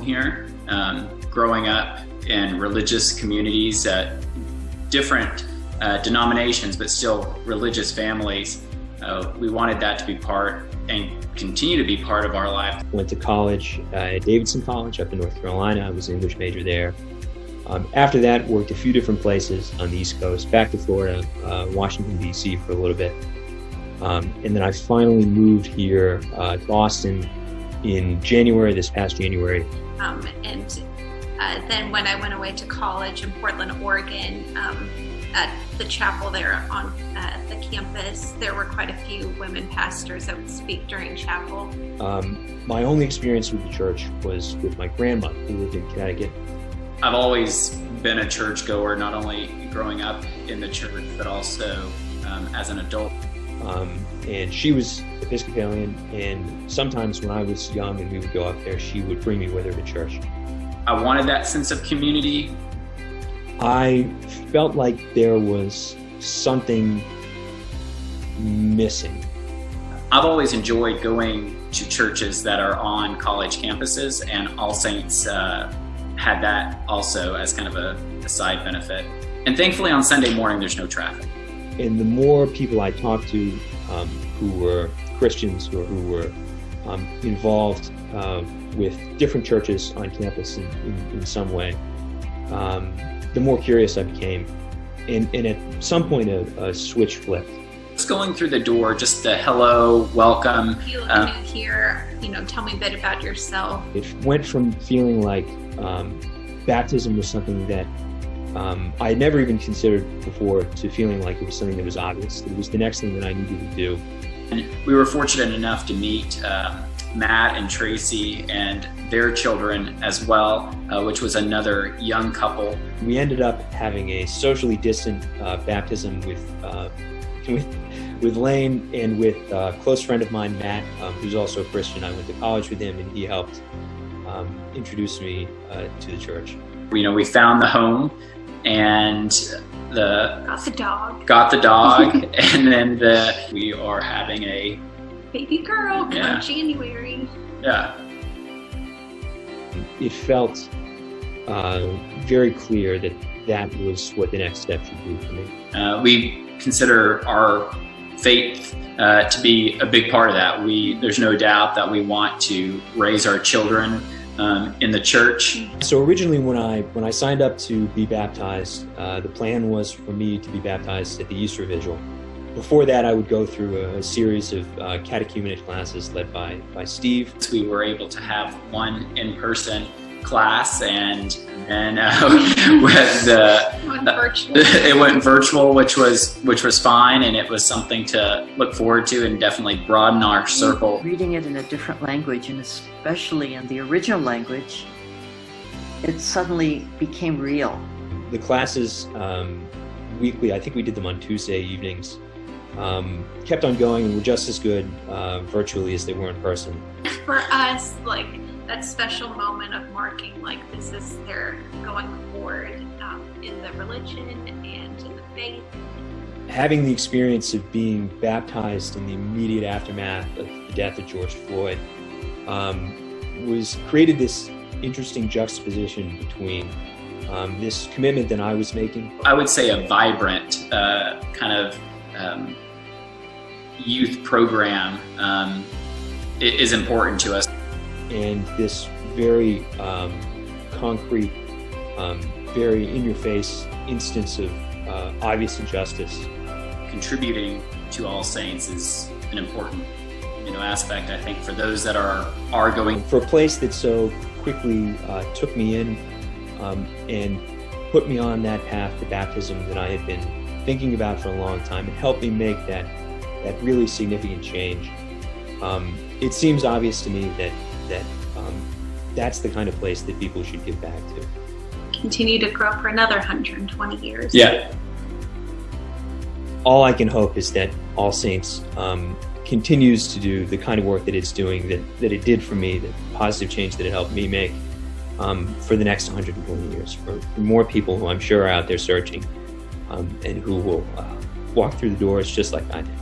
here. Growing up in religious communities, different denominations, but still religious families, we wanted that to be part and continue to be part of our life. Went to college at Davidson College up in North Carolina. I was an English major there. After that, worked a few different places on the East Coast, back to Florida, Washington, D.C. for a little bit. And then I finally moved here to Boston in January, this past January. Then when I went away to college in Portland, Oregon, at the chapel there on the campus, there were quite a few women pastors that would speak during chapel. My only experience with the church was with my grandma, who lived in Connecticut. I've always been a churchgoer, not only growing up in the church, but also as an adult. And she was Episcopalian, and sometimes when I was young and we would go up there, she would bring me with her to church. I wanted that sense of community. I felt like there was something missing. I've always enjoyed going to churches that are on college campuses, and All Saints had that also as kind of a side benefit. And thankfully on Sunday morning, there's no traffic. And the more people I talked to who were Christians or who were involved with different churches on campus in some way, the more curious I became. And at some point, a switch flipped. Just going through the door, just a hello, welcome. You new here, tell me a bit about yourself. It went from feeling like baptism was something that I had never even considered before to feeling like it was something that was obvious. It was the next thing that I needed to do. And we were fortunate enough to meet Matt and Tracy and their children as well, which was another young couple. We ended up having a socially distant baptism with Lane and with a close friend of mine, Matt, who's also a Christian. I went to college with him, and he helped introduce me to the church. We found the home and got the dog, and then we are having a baby girl come January. Yeah. It felt very clear that was what the next step should be for me. We consider our faith to be a big part of that. There's no doubt that we want to raise our children in the church. So originally when I signed up to be baptized, the plan was for me to be baptized at the Easter Vigil. Before that, I would go through a series of catechumenate classes led by Steve. We were able to have one in-person class, and then it went virtual, which was fine, and it was something to look forward to and definitely broaden our circle. Reading it in a different language, and especially in the original language, it suddenly became real. The classes weekly, I think we did them on Tuesday evenings, kept on going and were just as good virtually as they were in person. For us, that special moment of marking, this is their going forward in the religion and in the faith. Having the experience of being baptized in the immediate aftermath of the death of George Floyd created this interesting juxtaposition between this commitment that I was making. I would say a vibrant kind of youth program is important to us. And this very concrete, very in-your-face instance of obvious injustice. Contributing to All Saints is an important aspect, I think, for those that are going. For a place that so quickly took me in and put me on that path to baptism that I had been thinking about for a long time, and helped me make that really significant change. It seems obvious to me that that's the kind of place that people should give back to. Continue to grow for another 120 years. Yeah. All I can hope is that All Saints continues to do the kind of work that it's doing, that it did for me, the positive change that it helped me make for the next 120 years, for more people who I'm sure are out there searching and who will walk through the doors just like I did.